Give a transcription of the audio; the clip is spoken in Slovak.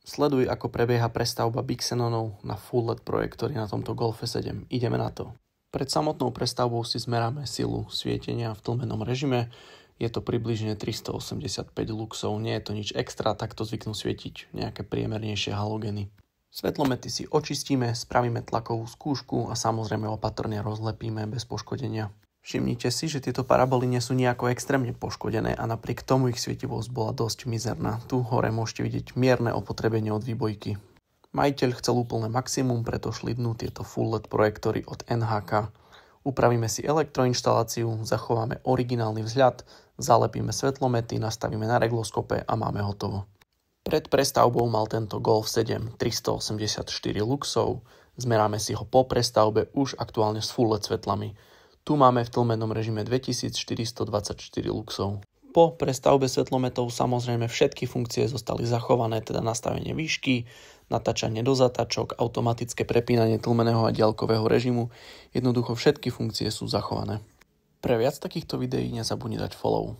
Sleduj, ako prebieha prestavba Bixenonov na full LED projektory na tomto Golfe 7. Ideme na to. Pred samotnou prestavbou si zmeráme silu svietenia v tlmenom režime. Je to približne 385 luxov, nie je to nič extra, takto zvyknú svietiť nejaké priemernejšie halogény. Svetlomety si očistíme, spravíme tlakovú skúšku a samozrejme opatrne rozlepíme bez poškodenia. Všimnite si, že tieto paraboly nie sú nejako extrémne poškodené a napriek tomu ich svietivosť bola dosť mizerná. Tu hore môžete vidieť mierne opotrebenie od výbojky. Majiteľ chcel úplné maximum, preto šlidnú tieto full LED projektory od NHK. Upravíme si elektroinštaláciu, zachováme originálny vzhľad, zalepíme svetlomety, nastavíme na regloskope a máme hotovo. Pred prestavbou mal tento Golf 7 384 luxov, zmeráme si ho po prestavbe už aktuálne s full LED svetlami. Tu máme v tlmenom režime 2424 luxov. Po prestavbe svetlometov samozrejme všetky funkcie zostali zachované, teda nastavenie výšky, natáčanie do zatačok, automatické prepínanie tlmeného a diaľkového režimu. Jednoducho všetky funkcie sú zachované. Pre viac takýchto videí nezabudni dať follow.